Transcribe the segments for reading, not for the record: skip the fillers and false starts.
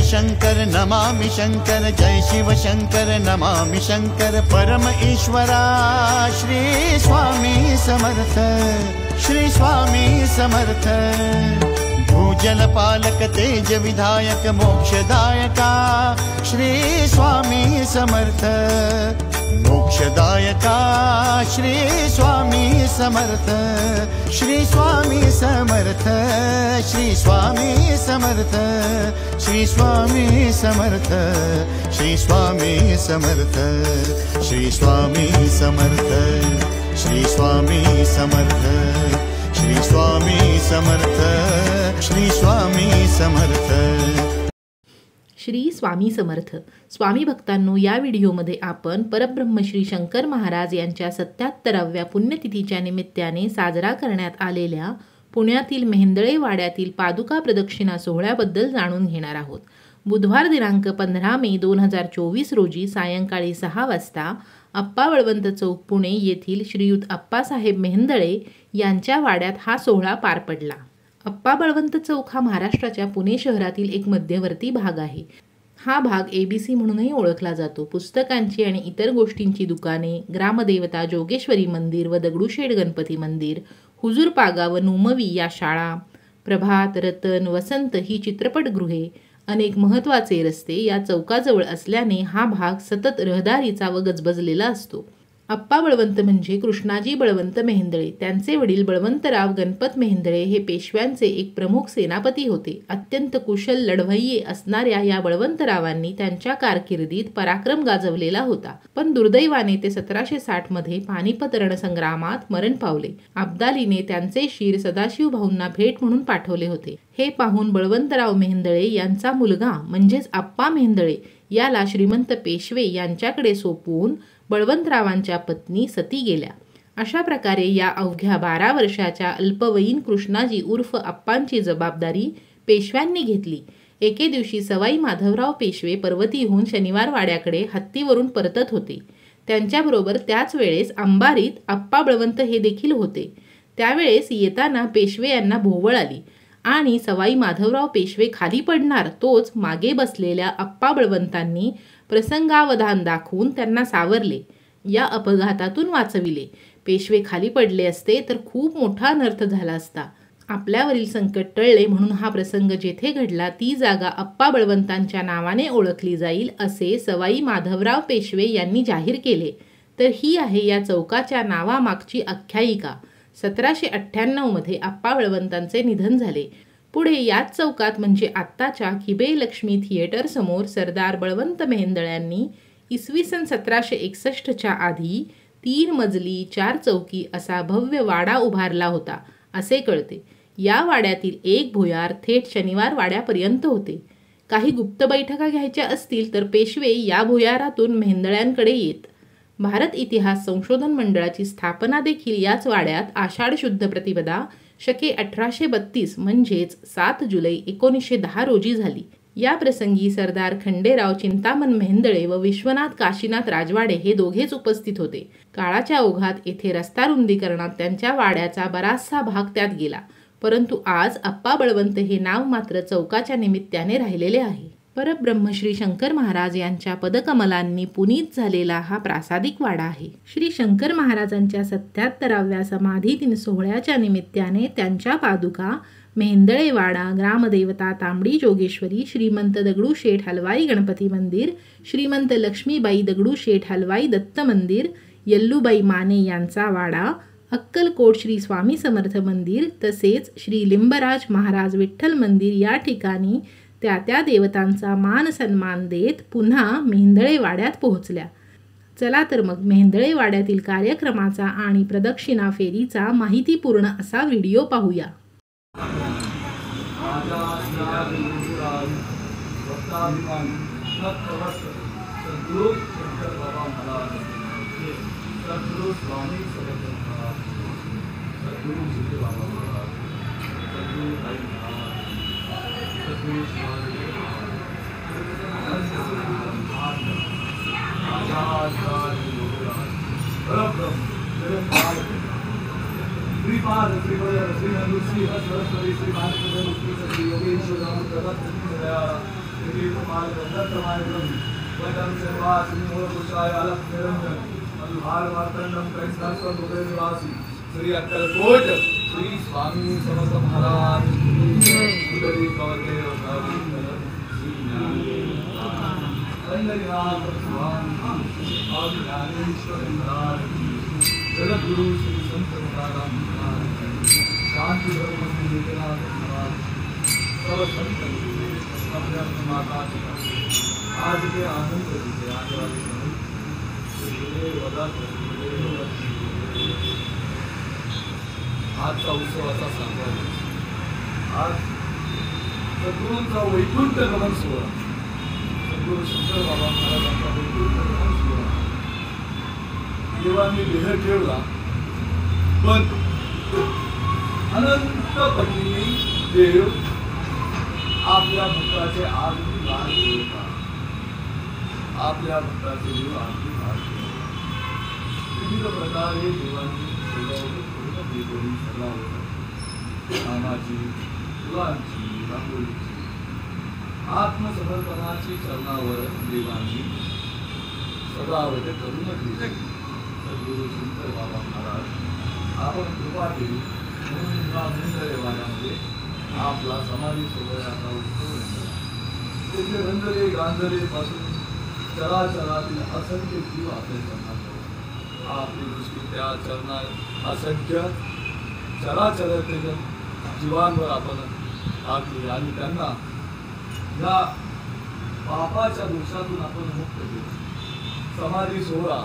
शंकर नमामि शंकर, जय शिव शंकर नमामि शंकर। परम ईश्वरा श्री स्वामी समर्थ, श्री स्वामी समर्थ। भूजल पालक तेज विधायक मोक्षदायका श्री स्वामी समर्थ, मोक्षदायका श्री स्वामी समर्थ, श्री स्वामी समर्थ, श्री स्वामी समर्थ, श्री स्वामी समर्थ, श्री स्वामी समर्थ, श्री स्वामी समर्थ, श्री स्वामी समर्थ, श्री स्वामी समर्थ, श्री स्वामी समर्थ। श्री स्वामी समर्थ। स्वामी भक्तांनो, या व्हिडिओमध्ये आपण परब्रह्म श्री शंकर महाराज यांच्या 77व्या पुण्यतिथीच्या निमित्ताने साजरा करण्यात आलेल्या पुण्यातील मेहेंदळे वाड्यातील पादुका प्रदक्षिणा सोहळ्याबद्दल जाणून घेणार आहोत। बुधवार दिनांक 15 मे 2024 रोजी सायंकाळी 6 वाजता अप्पा बळवंत चौक पुणे येथील श्रीयुत अप्पासाहेब मेहेंदळे यांच्या वाड्यात हा सोहळा पार पडला। अप्पा बळवंत चौक हा महाराष्ट्राच्या पुणे शहरातील एक मध्यवर्ती भाग आहे। हा भाग ABC म्हणूनही ओळखला जातो। पुस्तकांची आणि इतर गोष्टींची दुकाने, ग्रामदेवता जोगेश्वरी मंदिर व दगडूशेठ गणपती मंदिर, हुजूर पागा व नुमवी या शाळा, प्रभात, रतन, वसंत ही चित्रपटगृहे, अनेक महत्त्वाचे रस्ते या चौकाजवळ असल्याने हा भाग सतत रहदारीचा व गजबजलेला असतो। अप्पा बळवंत म्हणजे कृष्णाजी बळवंत मेहेंदळे। त्यांचे वडील बळवंतराव गणपत मेहेंदळे हे पेशव्यांचे एक प्रमुख सेनापती होते। अत्यंत कुशल लढवय्ये असणाऱ्या या बळवंतरावांनी त्यांच्या कारकिर्दीत पराक्रम गाजवलेला होता, पण दुर्दैवाने ते 1760 मध्ये पानिपत रणसंग्रामात मरण पावले। अब्दालीने त्यांचे शीर सदाशिव भाऊंना भेट म्हणून पाठवले होते। हे पाहून बळवंतराव मेहेंदळे यांचा मुलगा म्हणजेच अप्पा मेहेंदळे याला श्रीमंत पेशवे यांच्याकडे सोपवून बळवंतरावांच्या पत्नी सती गेल्या। अशा प्रकारे या अवघ्या 12 वर्षाच्या अल्पवयीन कृष्णाजी उर्फ अप्पांची जबाबदारी पेशव्यांनी घेतली। एके दिवशी सवाई माधवराव पेशवे पर्वतीहून शनिवार वाड्याकडे हत्तीवरून परतत होते। त्यांच्याबरोबर त्याच वेळेस अंबारीत अप्पा बळवंत हे देखील होते। त्यावेळेस येताना पेशवे यांना भोवळ आली आणि सवाई माधवराव पेशवे खाली पडणार तोच मागे बसलेल्या अप्पा बळवंतांनी प्रसंगावधान दाखवून त्यांना सावरले, या अपघातातून वाचविले। पेशवे खाली पडले असते तर खूप मोठा अनर्थ झाला असता। आपल्यावरील संकट टळले म्हणून हा प्रसंग जेथे घडला ती जागा अप्पा बळवंतांच्या नावाने ओळखली जाईल असे सवाई माधवराव पेशवे यांनी जाहीर केले। तर ही आहे या चौकाच्या नावामागची आख्यायिका। 1798 मध्ये अप्पा बळवंतांचे निधन झाले। पुढे याच चौकात म्हणजे आत्ताच्या किबे लक्ष्मी थिएटर समोर सरदार बळवंत मेहेंदळ्यांनी इसवी सन 1761च्या आधी 3 मजली 4 चौकी असा भव्य वाडा उभारला होता असे कळते। या वाड्यातील एक भुयार थेट शनिवार वाड्यापर्यंत होते। काही गुप्त बैठका घ्यायच्या असतील तर पेशवे या भुयारातून मेहेंदळ्यांकडे येत। भारत इतिहास संशोधन मंडळाची स्थापना देखील याच वाड्यात आषाढ शुद्ध प्रतिपदा शके 1832 म्हणजेच 7 जुलै 1910 रोजी झाली। या प्रसंगी सरदार खंडेराव चिंतामण मेहेंदळे व विश्वनाथ काशीनाथ राजवाडे हे दोघेच उपस्थित होते। काळाच्या ओघात येथे रस्ता रुंदीकरणात त्यांच्या वाड्याचा बराचसा भाग त्यात गेला, परंतु आज अप्पा बळवंत हे नाव मात्र चौकाच्या निमित्ताने राहिलेले आहे। परब्रह्म श्री शंकर महाराज यांच्या पदकमलांनी पुनीत झालेला हा प्रासादिक वाडा आहे। श्री शंकर महाराजांच्या 77व्या समाधी दिन सोहळ्याच्या निमित्ताने त्यांच्या पादुका मेहेंदळे वाडा, ग्रामदेवता तांबडी जोगेश्वरी, श्रीमंत दगडूशेठ हलवाई गणपती मंदिर, श्रीमंत लक्ष्मीबाई दगडूशेठ हलवाई दत्त मंदिर, यल्लूबाई माने यांचा वाडा, अक्कलकोट श्री स्वामी समर्थ मंदिर तसेच श्री लिंबराज महाराज विठ्ठल मंदिर या ठिकाणी त्या देवतांचा मान सन्मान देत पुन्हा मेहेंदळे वाड्यात पोहोचल्या। चला तर मग मेहेंदळे वाड्यातील कार्यक्रमाचा आणि प्रदक्षिणा फेरीचा माहितीपूर्ण असा व्हिडिओ पाहूया। श्री अक्कलकोट श्री स्वामी समर्थ महाराज जगद्गुरु श्री संत शांति सब संत माता आज के आनंद आने वाले आजचा उत्सवाचा सांगवा आज सद्गुरूंचा वैकुंठ गमन सोहळा सद्गुरू शंकर बाबा महाराजांचा वैकुंठ गमन सोहळा देवांनी देह ठेवला पण अनंत पटीने देव आपल्या भक्ताचे आरती लाभ होता आपल्या भक्ताचे देव आरती लाभ विविध प्रकारे देवांनी कामाची फुलांची रांगोळीची आत्मसमर्पणाची चरणावर देवांनी सजावट करून दिली सद्गुरू शंकर बाबा महाराज आपण कृपा केली म्हणून वाड्यामध्ये आपला समाधी सोहळ्याचा उत्सव तेथे रंगले गांधले पासून चराचरातील असंख्य जीव आपले चरणात आपली दृष्टी त्या चरणात असंख्य चराचर जीवांवर आपण टाकली आणि त्यांना या पापाच्या दोषातून आपण मुक्त केले समाधी सोहळा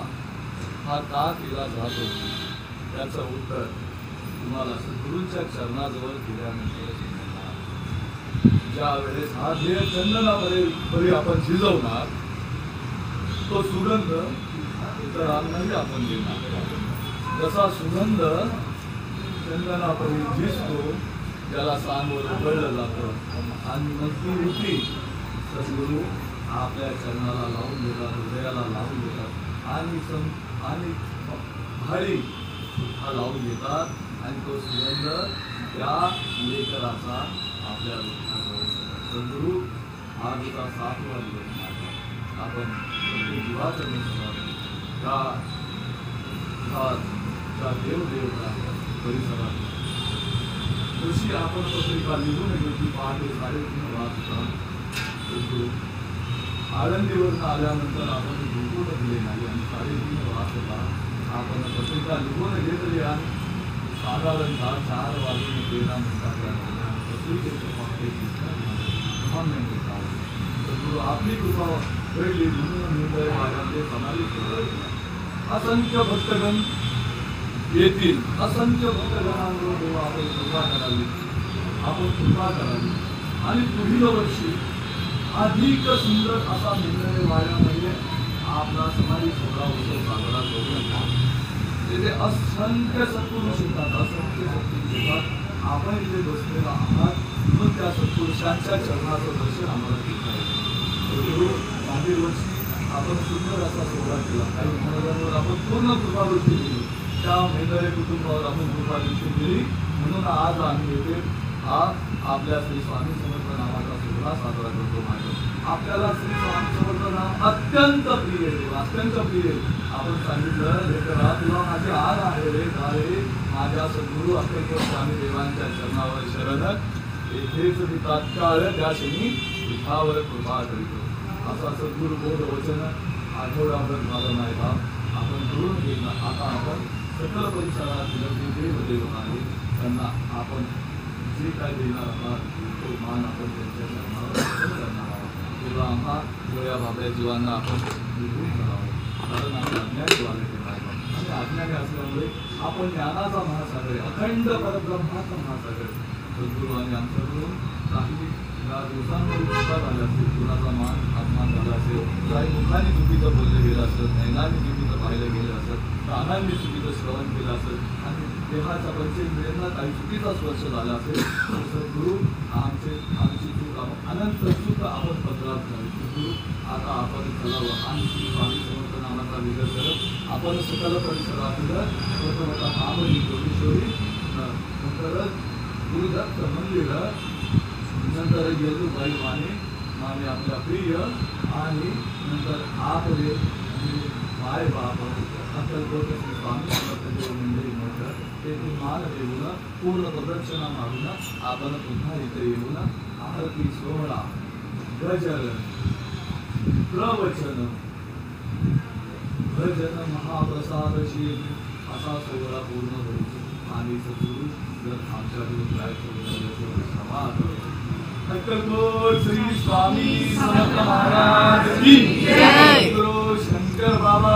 हा का केला जातो त्याचं उत्तर तुम्हाला सद्गुरूंच्या चरणाजवळ गेल्यानंतर ज्या वेळेस हा देह चंदनामध्ये आपण शिजवणार तो सुगंध इतरांनाही आपण देणार जसा सुगंध चंदनापरी झिजतो ज्याला सांगवर उघडलं जातं आणि मग ती वृत्ती सद्गुरू आपल्या चरणाला लावून देतात हृदयाला लावून देतात आणि भारी हा लावून देतात आणि तो सुगंध त्या लेकराचा आपल्या सद्गुरू आजचा 7वा दिवस आपण जीवाचं त्या देवदेवता परिसरात जशी आपण पत्रिका लिहून घेतली पहाटे 3:30 वाजता आळंदीवरून आल्यानंतर आपण झोपून दिले नाही आणि 3:30 वाजता आपण पत्रिका लिहून घेतली आणि साधारणतः 4 वाजून 13 मिनिटाच्या पत्रिकेचे आपली कृपा घडली म्हणून मुंबई वाड्यामध्ये समाधी असंख्य भक्तगण येतील असंख्य भक्तगणांवर देवा आपण कृपा करावी आणि पुढील वर्षी अधिक सुंदर असा मुंबई वाड्यामध्ये आपला समाधी सोहळा उत्सव साजरा करूया तिथे असंख्य सत्पुरुष येतात असंख्य सत्पुरुष येतात आपण इथे बसलेला आहात म्हणून त्या सत्पुरुषांच्या चरणाचं दर्शन आम्हाला घेता येईल मागील वर्षी आपण सुंदर असा सोहळा केला काही महाराजांवर आपण पूर्ण कृपादृष्टी दिली त्या मेंदरे कुटुंबावर आपण कृपादृष्टी दिली म्हणून आज आम्ही येथे हा आपल्या श्री स्वामी समर्थ नावाचा सोहळा साजरा करतो माझ्या आपल्याला श्री स्वामी समर्थ नाम अत्यंत प्रिय आहे अत्यंत प्रिय आपण सांगितलं लेकरा तुला माझे आर आहे रे रे माझ्या सद्गुरू अत्यंत स्वामी देवांच्या चरणावर शरण येथेच मी तात्काळ त्या क्षणी पीठावर कृपा करीतो असा सद्गुरू बोध वचन आठवडाभर झालं नाही का आपण करून घेतला आता आपण सकल परिसरातील जे देवदेव आहे त्यांना आपण जे काय देणार आहात तो मान आपण त्यांच्या चरणावर करणार आहोत तेव्हा आम्हा गोळ्या बाबड्या जीवांना आपण निघून करावं कारण आपण अज्ञानी वागले आणि अज्ञानी असल्यामुळे आपण ज्ञानाचा महासागर अखंड परब्रह्माचा महासागर सद्गुरू आणि आमच्याकडून काही या दिवसांमध्ये चुका झाल्या असेल कुणाचा मान अपमान झाला असेल काही मुखाने चुकीचं बोललं गेलं असत नैनाने चुकीचं पाहिलं गेलं असत कानांनी चुकीचं श्रवण केलं असत आणि देहाच्या पंचेंद्रियांना काही चुकीचा स्पर्श झाला असेल तर सद्गुरू आमची चूक अनंत चूक आपण पत्रात झाली सद्गुरू आता आपण चलावं आणि श्री स्वामी समर्थ नामाचा विजय करत आपण सकल परिसरातील प्रथमतः महाबली जोगेश्वरी नंतर गुरुदत्त मंदिर नंतर येलूबाई माने माने आपल्या प्रिय आणि नंतर आपले माय बाप अक्कलकोट स्वामी समर्थ मंडळी म्हटलं ते मान देऊन पूर्ण प्रदक्षिणा मारून आपण पुन्हा इथे येऊन आरती सोहळा गजर प्रवचन भजन महाप्रसाद शील असा सोहळा पूर्ण होईल आणि सद्गुरू जर आमच्याकडून काय समाज अक्कलकोट श्री स्वामी समर्थ महाराज की जय, गुरु शंकर बाबा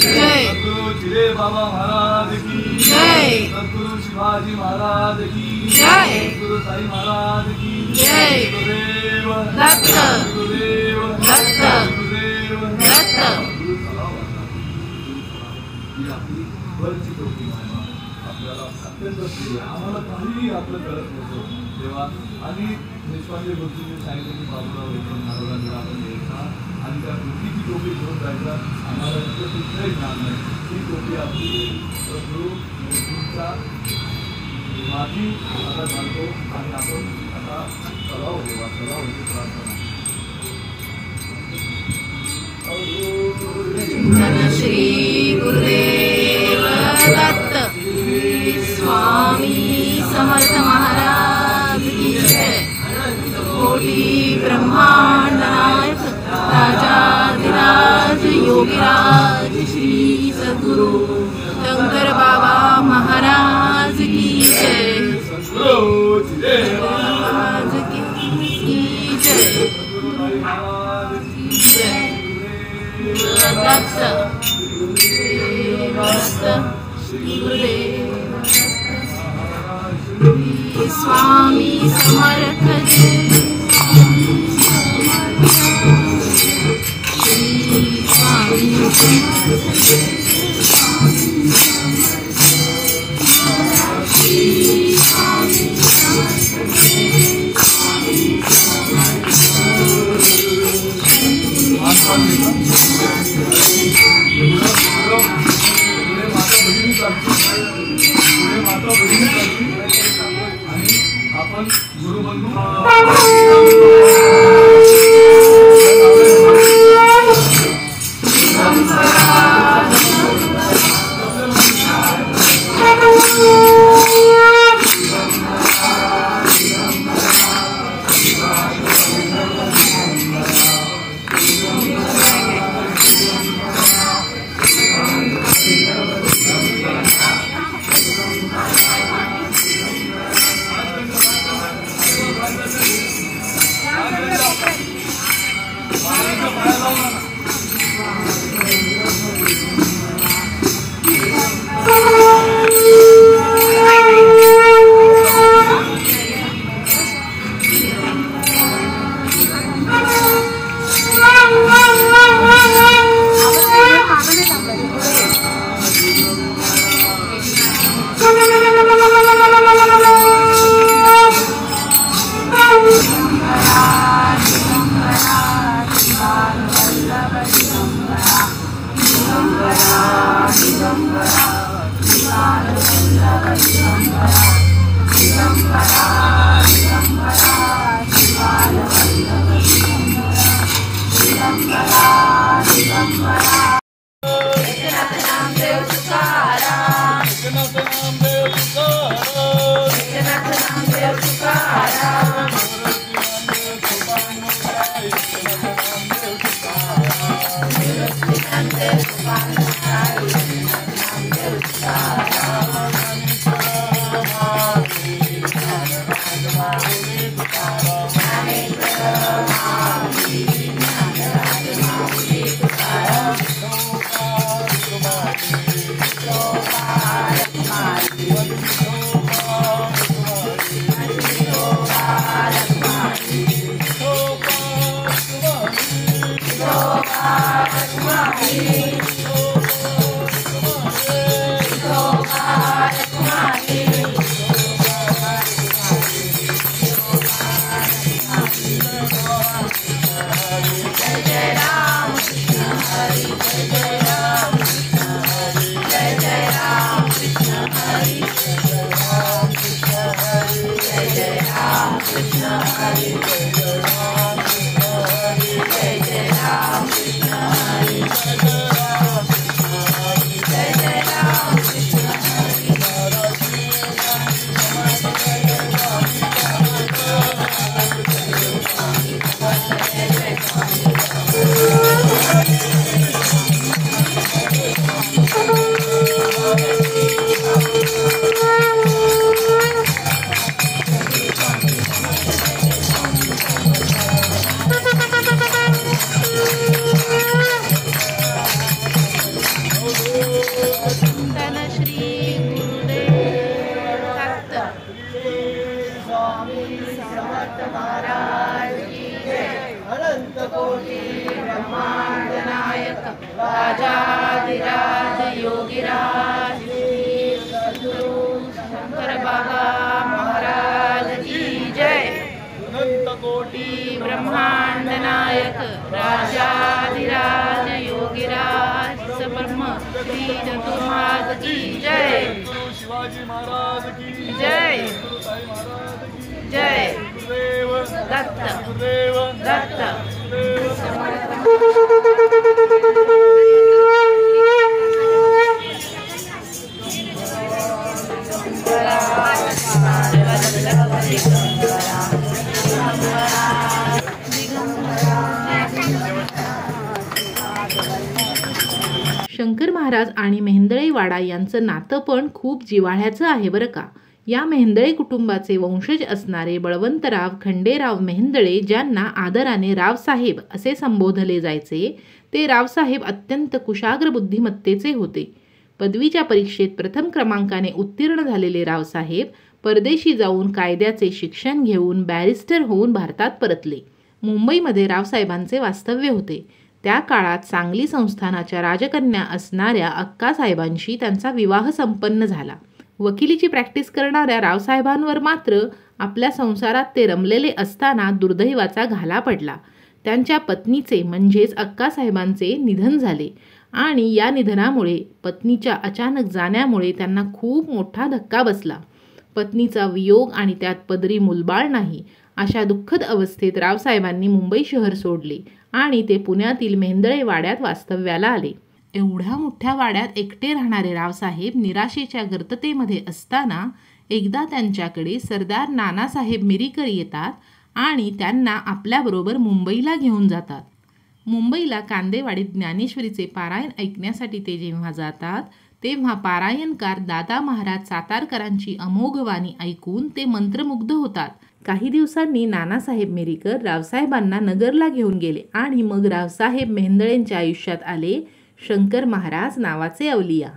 जय, सद्गुरु चिरे बाबा महाराज की जय, सद्गुरु शिवाजी महाराज की जय, गुरु साई महाराज की जय, गुरुदेव दत्त, गुरुदेव दत्त, गुरुदेव दत्त. ही आपली वरची टोपी आपल्याला अत्यंत प्रिय, आम्हाला काहीही आपलं कळत नव्हतं तेव्हा. आणि देशपांडे गुरुजींनी सांगितलं की बाबूराव महाराजांना आपण द्यायचा आणि त्या टोपीची टोपी घेऊन जायचा. आम्हाला इतकं कुठलंही ज्ञान नाही. ही टोपी आपली गुरु मूर्तीचा माझी आता घालतो आणि आपण आता चलाव देवा चलाव होती प्रार्थना. श्री गुरुदेव दत्त, श्री स्वामी समर्थ महाराज की जय. कोटी ब्रह्मांड नायक राजाधिराज योगीराज श्री सद्गुरु शंकर बाबा महाराज की जय. महाराज की जय. दत्त, श्री गुरुदेव श्री स्वामी समर्थ श्री स्वामी आपण गुरुबंधू जय राजाधिराज योगीराज शंकर बाबा महाराज की जय। अनंत कोटी ब्रह्मांड नायक राजाधिराज योगीराज ब्रह्म श्री चतुर्मास की जय। गुरु शिवाजी महाराज की जय। गुरु साई महाराज की जय। गुरुदेव दत्त गुरुदेव दत्त शंकर महाराज आणि मेहेंदळे वाडा यांचं नातं पण खूप जिव्हाळ्याचं आहे बरं का। या मेहेंदळे कुटुंबाचे वंशज असणारे बळवंतराव खंडेराव मेहेंदळे, ज्यांना आदराने रावसाहेब असे संबोधले जायचे, ते रावसाहेब अत्यंत कुशाग्र बुद्धिमत्तेचे होते। पदवीच्या परीक्षेत प्रथम क्रमांकाने उत्तीर्ण झालेले रावसाहेब परदेशी जाऊन कायद्याचे शिक्षण घेऊन बॅरिस्टर होऊन भारतात परतले। मुंबईमध्ये रावसाहेबांचे वास्तव्य होते। त्या काळात सांगली संस्थानाच्या राजकन्या असणाऱ्या अक्कासाहेबांशी त्यांचा विवाह संपन्न झाला। वकिलीची प्रॅक्टिस करणाऱ्या रावसाहेबांवर मात्र आपल्या संसारात ते रमलेले असताना दुर्दैवाचा घाला पडला। त्यांच्या पत्नीचे म्हणजेच अक्कासाहेबांचे निधन झाले आणि या निधनामुळे, पत्नीच्या अचानक जाण्यामुळे त्यांना खूप मोठा धक्का बसला। पत्नीचा वियोग आणि त्यात पदरी मुलबाळ नाही, अशा दुःखद अवस्थेत रावसाहेबांनी मुंबई शहर सोडले आणि ते पुण्यातील मेहेंदळे वाड्यात वास्तव्याला आले। एवढ्या मोठ्या वाड्यात एकटे राहणारे रावसाहेब निराशेच्या गर्ततेमध्ये असताना एकदा त्यांच्याकडे सरदार नानासाहेब मिरीकर येतात आणि त्यांना आपल्याबरोबर मुंबईला घेऊन जातात। मुंबईला कांदेवाडीत ज्ञानेश्वरीचे पारायण ऐकण्यासाठी ते जेव्हा जातात, तेव्हा पारायणकार दादा महाराज सातारकरांची अमोघ वाणी ऐकून ते मंत्रमुग्ध होतात। काही दिवसांनी नानासाहेब मिरीकर रावसाहेबांना नगरला घेऊन गेले आणि मग रावसाहेब मेहेंदळेंच्या आयुष्यात आले शंकर महाराज नावाचे अवलिया।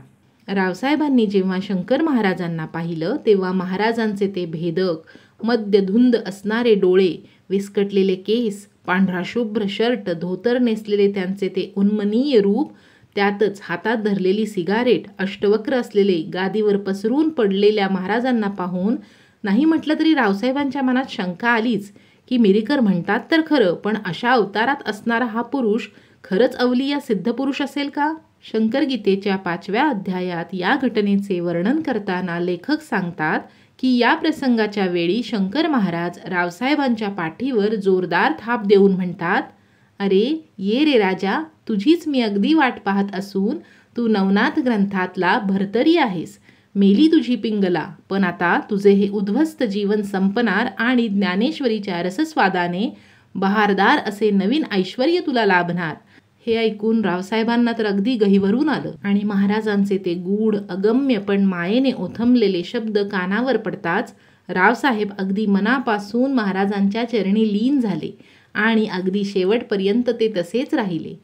रावसाहेबांनी जेव्हा शंकर महाराजांना पाहिलं, तेव्हा महाराजांचे ते भेदक, मद्यधुंद असणारे डोळे, विस्कटलेले केस, पांढरा शुभ्र शर्ट, धोतर नेसलेले त्यांचे ते उन्मनीय रूप, त्यातच हातात धरलेली सिगारेट, अष्टवक्र असलेले गादीवर पसरून पडलेल्या महाराजांना पाहून नाही म्हटलं तरी रावसाहेबांच्या मनात शंका आलीच की मिरीकर म्हणतात तर खरं, पण अशा अवतारात असणारा हा पुरुष खरंच अवलिया सिद्धपुरुष असेल का? शंकरगीतेच्या 5व्या अध्यायात या घटनेचे वर्णन करताना लेखक सांगतात की या प्रसंगाच्या वेळी शंकर महाराज रावसाहेबांच्या पाठीवर जोरदार थाप देऊन म्हणतात, अरे ये रे राजा, तुझीच मी अगदी वाट पाहत असून तू नवनाथ ग्रंथातला भरतरी आहेस। मेली तुझी पिंगला, पण आता तुझे हे उद्ध्वस्त जीवन संपणार आणि ज्ञानेश्वरीच्या रसस्वादाने बहारदार असे नवीन ऐश्वर्य तुला लाभणार। हे ऐकून रावसाहेबांना तर अगदी गहिवरून आलं आणि महाराजांचे ते गूढ, अगम्य पण मायेने ओथंबलेले शब्द कानावर पडताच रावसाहेब अगदी मनापासून महाराजांच्या चरणी लीन झाले आणि अगदी शेवटपर्यंत ते तसेच राहिले।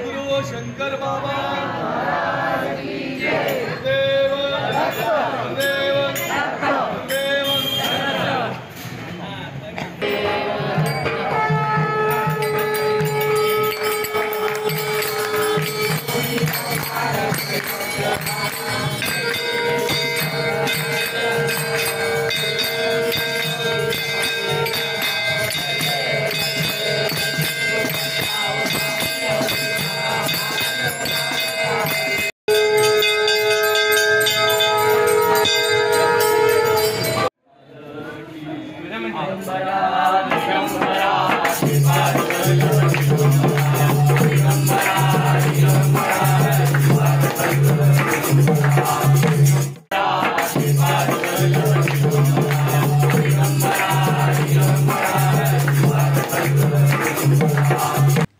गुरु शंकर बाबा देव देव देव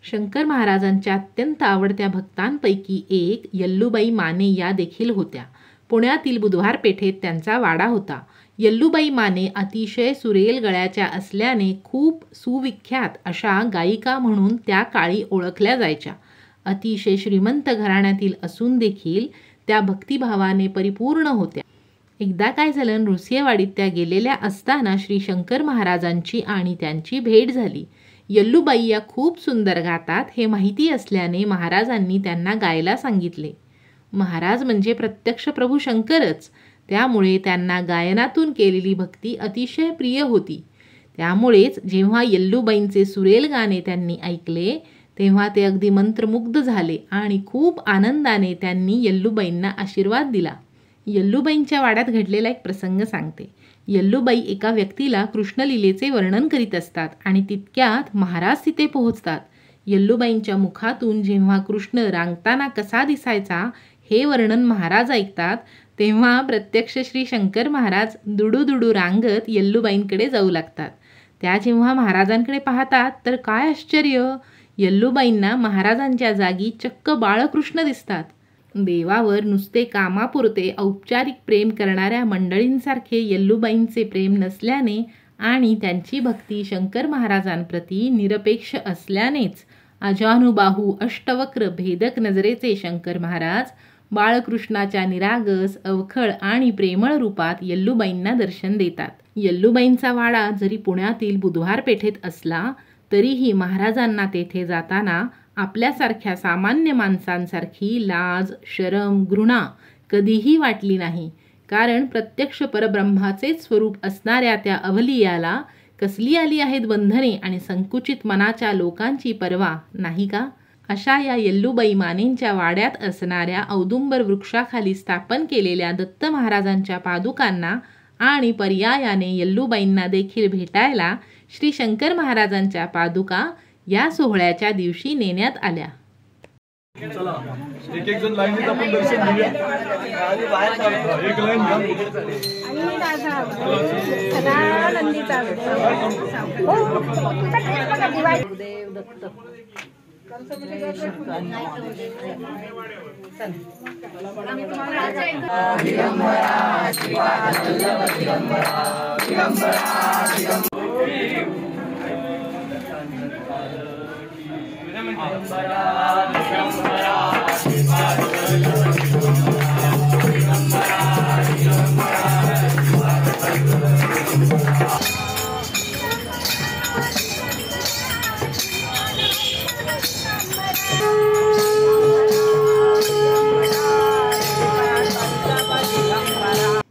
शंकर महाराजांच्या अत्यंत आवडत्या भक्तांपैकी एक यल्लूबाई माने या देखील होत्या. पुण्यातील बुधवार पेठेत त्यांचा वाडा होता. यल्लूबाई माने अतिशय सुरेल गळ्याच्या असल्याने खूप सुविख्यात अशा गायिका म्हणून त्या काळी ओळखल्या जायच्या. अतिशय श्रीमंत घराण्यातील असून देखील त्या भक्तिभावाने परिपूर्ण होत्या. एकदा काय झालं, नृसिंहवाडीत त्या गेलेल्या असताना श्री शंकर महाराजांची आणि त्यांची भेट झाली. यल्लूबाई या खूप सुंदर गातात हे माहिती असल्याने महाराजांनी त्यांना गायला सांगितले. महाराज म्हणजे प्रत्यक्ष प्रभू शंकरच, त्यामुळे त्यांना गायनातून केलेली भक्ती अतिशय प्रिय होती. त्यामुळेच जेव्हा यल्लूबाईंचे सुरेल गाणे त्यांनी ऐकले तेव्हा ते अगदी मंत्रमुग्ध झाले आणि खूप आनंदाने त्यांनी यल्लूबाईंना आशीर्वाद दिला. यल्लूबाईंच्या वाड्यात घडलेला एक प्रसंग सांगते. यल्लूबाई एका व्यक्तीला कृष्णलीलेचे वर्णन करीत असतात आणि तितक्यात महाराज तिथे पोहोचतात. यल्लूबाईंच्या मुखातून जेव्हा कृष्ण रांगताना कसा दिसायचा हे वर्णन महाराज ऐकतात तेव्हा प्रत्यक्ष श्री शंकर महाराज दुडू रांगत यल्लूबाईंकडे जाऊ लागतात. त्या जेव्हा महाराजांकडे पाहतात तर काय आश्चर्य, यल्लूबाईंना महाराजांच्या जागी चक्क बाळकृष्ण दिसतात. देवावर नुसते कामापुरते औपचारिक प्रेम करणाऱ्या मंडळींसारखे यल्लूबाईंचे प्रेम नसल्याने आणि त्यांची भक्ती शंकर महाराजांप्रती निरपेक्ष असल्यानेच अजानुबाहू अष्टवक्र भेदक नजरेचे शंकर महाराज बाळकृष्णाच्या निरागस, अवखळ आणि प्रेमळ रूपात यल्लूबाईंना दर्शन देतात. यल्लूबाईंचा वाडा जरी पुण्यातील बुधवार पेठेत असला तरीही महाराजांना तेथे जाताना आपल्यासारख्या सामान्य माणसांसारखी लाज, शरम, घृणा कधीही वाटली नाही. कारण प्रत्यक्ष परब्रह्माचेच स्वरूप असणाऱ्या त्या अवलियाला कसली आली आहेत बंधने आणि संकुचित मनाच्या लोकांची पर्वा नाही का? अशा या यल्लूबाई मानेंच्या वाड्यात असणाऱ्या औदुंबर वृक्षाखाली स्थापन केलेल्या दत्त महाराजांच्या पादुकांना आणि पर्यायाने यल्लूबाईंना देखील भेटायला श्री शंकर महाराजांच्या पादुका या सोहळ्याच्या दिवशी नेण्यात आल्या. चला एक एक जण लाईनीत आपण दर्शन घेऊया. एक लाईन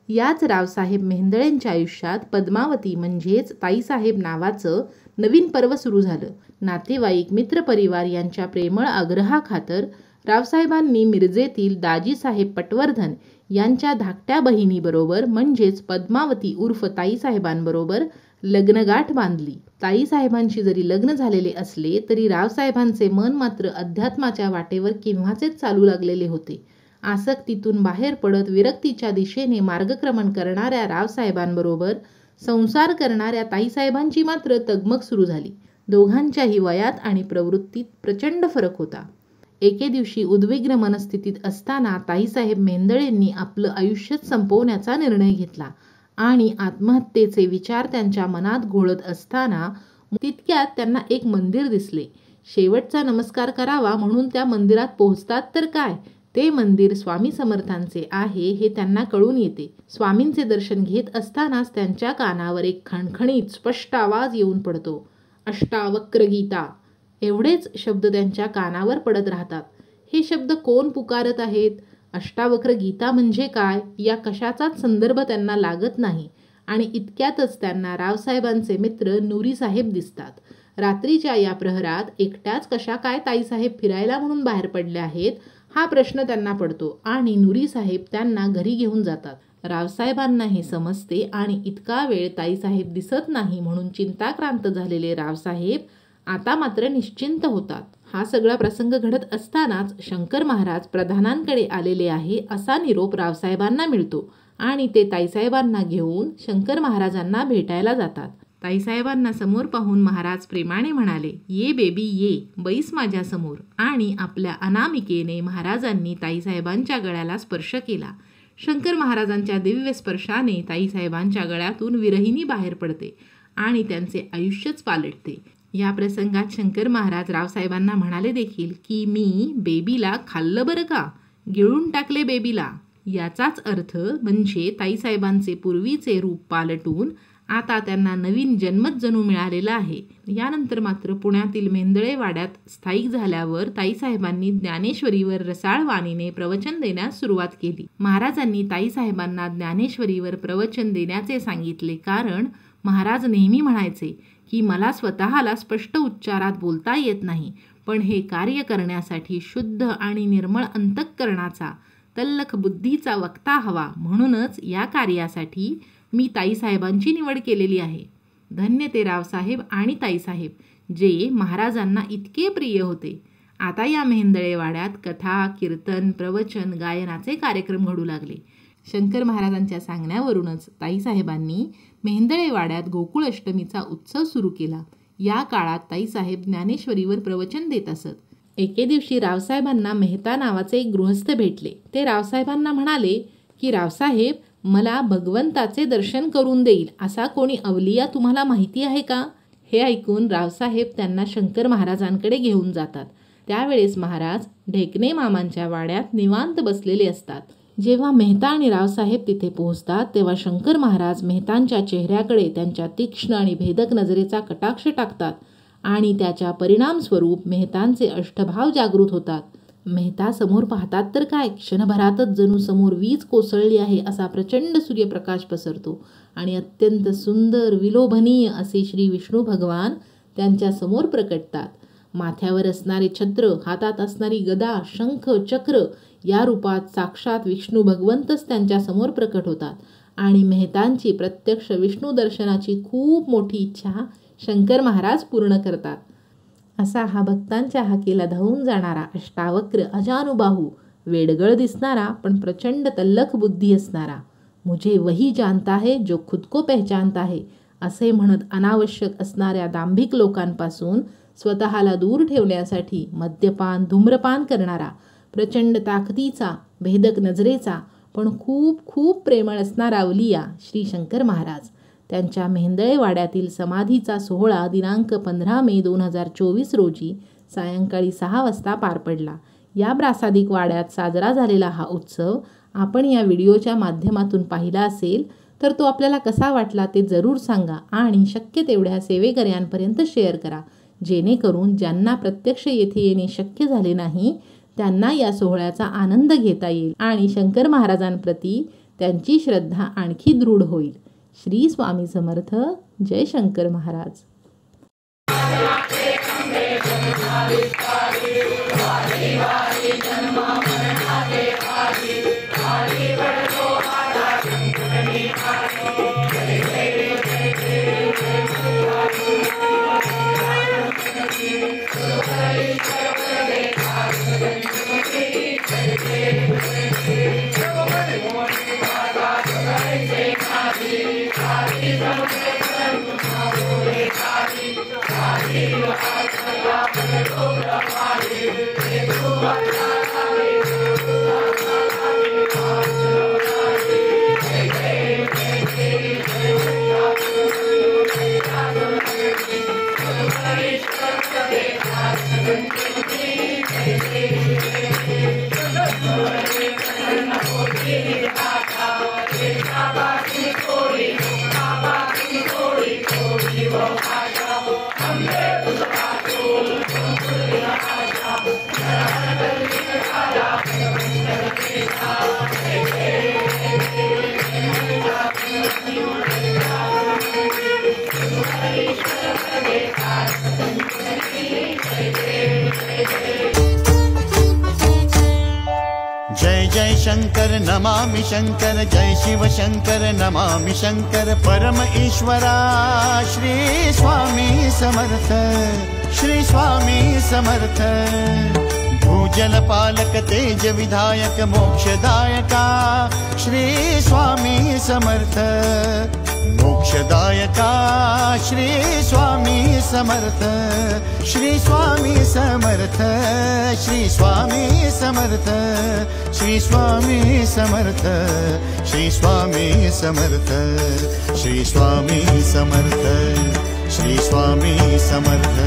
याच रावसाहेब मेहेंदळेंच्या आयुष्यात पद्मावती म्हणजेच ताईसाहेब नावाचं नवीन पर्व सुरू झालं. नातेवाईक, मित्रपरिवार यांच्या प्रेमळ आग्रहाखातर रावसाहेबांनी मिरजेतील दाजीसाहेब पटवर्धन यांच्या धाकट्या बहिणीबरोबर म्हणजेच पद्मावती उर्फ ताईसाहेबांबरोबर लग्नगाठ बांधली. ताईसाहेबांशी जरी लग्न झालेले असले तरी रावसाहेबांचे मन मात्र अध्यात्माच्या वाटेवर केव्हाचेच चालू लागलेले होते. आसक्तीतून बाहेर पडत विरक्तीच्या दिशेने मार्गक्रमण करणाऱ्या रावसाहेबांबरोबर संसार करणाऱ्या ताईसाहेबांची मात्र तगमग सुरू झाली. दोघांच्याही वयात आणि प्रवृत्तीत प्रचंड फरक होता. एके दिवशी उद्विग्न मनस्थितीत असताना ताईसाहेब मेहेंदळेंनी आपलं आयुष्यच संपवण्याचा निर्णय घेतला आणि आत्महत्येचे विचार त्यांच्या मनात घोळत असताना तितक्यात त्यांना एक मंदिर दिसले. शेवटचा नमस्कार करावा म्हणून त्या मंदिरात पोहोचतात तर काय, ते मंदिर स्वामी समर्थांचे आहे हे त्यांना कळून येते. स्वामींचे दर्शन घेत असतानाच त्यांच्या कानावर एक खणखणीत स्पष्ट आवाज येऊन पडतो, अष्टावक्र गीता. एवढेच शब्द त्यांच्या कानावर पडत राहतात. हे शब्द कोण पुकारत आहेत? अष्टावक्र गीता म्हणजे काय या कशाचाच संदर्भ त्यांना लागत नाही आणि इतक्यातच त्यांना रावसाहेबांचे मित्र नुरीसाहेब दिसतात. रात्रीच्या या प्रहरात एकट्याच कशा काय ताईसाहेब फिरायला म्हणून बाहेर पडले आहेत हा प्रश्न त्यांना पडतो आणि नुरीसाहेब त्यांना घरी घेऊन जातात. रावसाहेबांना हे समजते आणि इतका वेळ ताईसाहेब दिसत नाही म्हणून चिंताक्रांत झालेले रावसाहेब आता मात्र निश्चिंत होतात. हा सगळा प्रसंग घडत असतानाच शंकर महाराज प्रधानांकडे आलेले आहे असा निरोप रावसाहेबांना मिळतो आणि ते ताईसाहेबांना घेऊन शंकर महाराजांना भेटायला जातात. ताईसाहेबांना समोर पाहून महाराज प्रेमाने म्हणाले, ये बेबी ये, बैस माझ्या समोर. आणि आपल्या अनामिकेने महाराजांनी ताईसाहेबांच्या गळ्याला स्पर्श केला. शंकर महाराजांच्या दिव्य स्पर्शाने ताईसाहेबांच्या गळ्यातून विरहिणी बाहेर पडते आणि त्यांचे आयुष्यच पालटते. या प्रसंगात शंकर महाराज रावसाहेबांना म्हणाले देखील की मी बेबीला खाल्लं बरं का, गिळून टाकले बेबीला. याचाच अर्थ म्हणजे ताईसाहेबांचे पूर्वीचे रूप पालटून आता त्यांना नवीन जन्मच जणू मिळालेला आहे. यानंतर मात्र पुण्यातील मेहेंदळे वाड्यात स्थायिक झाल्यावर ताईसाहेबांनी ज्ञानेश्वरीवर रसाळ वाणीने प्रवचन देण्यास सुरुवात केली. महाराजांनी ताईसाहेबांना ज्ञानेश्वरीवर प्रवचन देण्याचे सांगितले कारण महाराज नेहमी म्हणायचे की मला स्वतःला स्पष्ट उच्चारात बोलता येत नाही, पण हे कार्य करण्यासाठी शुद्ध आणि निर्मळ अंतःकरणाचा तल्लख बुद्धीचा वक्ता हवा, म्हणूनच या कार्यासाठी मी ताईसाहेबांची निवड केलेली आहे. धन्य ते रावसाहेब आणि ताईसाहेब जे महाराजांना इतके प्रिय होते. आता या मेहेंदळे वाड्यात कथा, कीर्तन, प्रवचन, गायनाचे कार्यक्रम घडू लागले. शंकर महाराजांच्या सांगण्यावरूनच ताईसाहेबांनी मेहेंदळे वाड्यात गोकुळ अष्टमीचा उत्सव सुरू केला. या काळात ताईसाहेब ज्ञानेश्वरीवर प्रवचन देत असत. एके दिवशी रावसाहेबांना मेहता नावाचे एक गृहस्थ भेटले. ते रावसाहेबांना म्हणाले की रावसाहेब, मला भगवंताचे दर्शन करून देईल असा कोणी अवलिया तुम्हाला माहिती आहे का? हे ऐकून रावसाहेब त्यांना शंकर महाराजांकडे घेऊन जातात. त्यावेळेस महाराज ढेकणे मामांच्या वाड्यात निवांत बसलेले असतात. जेव्हा मेहता आणि रावसाहेब तिथे पोहोचतात तेव्हा शंकर महाराज मेहतांच्या चेहऱ्याकडे त्यांच्या तीक्ष्ण आणि भेदक नजरेचा कटाक्ष टाकतात आणि त्याच्या परिणामस्वरूप मेहतांचे अष्टभाव जागृत होतात. मेहता समोर पाहतात तर काय, क्षणभरातच जणू समोर वीज कोसळली आहे असा प्रचंड सूर्यप्रकाश पसरतो आणि अत्यंत सुंदर विलोभनीय असे श्री विष्णू भगवान त्यांच्या समोर प्रकटतात. माथ्यावर असणारे छत्र, हातात असणारी गदा, शंख, चक्र या रूपात साक्षात विष्णू भगवंतच त्यांच्या समोर प्रकट होतात आणि मेहतांची प्रत्यक्ष विष्णू दर्शनाची खूप मोठी इच्छा शंकर महाराज पूर्ण करतात. असा हा भक्तांच्या हाकेला धावून जाणारा अष्टावक्र अजानुबाहू, वेडगळ दिसणारा पण प्रचंड तल्लख बुद्धी असणारा, मुझे वही जानता है जो खुद को पहचानता है असे म्हणत अनावश्यक असणाऱ्या दांभिक लोकांपासून स्वतःला दूर ठेवण्यासाठी मद्यपान, धूम्रपान करणारा, प्रचंड ताकदीचा, भेदक नजरेचा पण खूप खूप प्रेमळ असणारा अवलिया श्री शंकर महाराज. त्यांच्या मेहेंदळे वाड्यातील समाधीचा सोहळा दिनांक 15 मे 2024 रोजी सायंकाळी 6 वाजता पार पडला. या प्रासादिक वाड्यात साजरा झालेला हा उत्सव आपण या व्हिडिओच्या माध्यमातून पाहिला असेल तर तो आपल्याला कसा वाटला ते जरूर सांगा आणि शक्य तेवढ्या सेवेकऱ्यांपर्यंत शेअर करा, जेणेकरून ज्यांना प्रत्यक्ष येथे येणे शक्य झाले नाही त्यांना या सोहळ्याचा आनंद घेता येईल आणि शंकर महाराजांप्रती त्यांची श्रद्धा आणखी दृढ होईल. श्री स्वामी समर्थ. जय शंकर महाराज. जय जय जय शंकर नमामि शंकर, जय शिव शंकर नमामि शंकर, परम ईश्वरा श्री स्वामी समर्थ, श्री स्वामी समर्थ। भूजल पालक तेज विधायक मोक्षदायका श्री स्वामी समर्थ, मोक्षदायका श्री स्वामी समर्थ, श्री स्वामी समर्थ, श्री स्वामी समर्थ, श्री स्वामी समर्थ, श्री स्वामी समर्थ, श्री स्वामी समर्थ, श्री स्वामी समर्थ,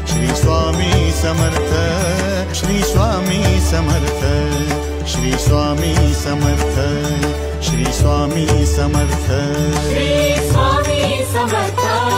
श्री स्वामी समर्थ, श्री स्वामी समर्थ, श्री स्वामी समर्थ, श्री स्वामी समर्थ, श्री स्वामी समर्थ।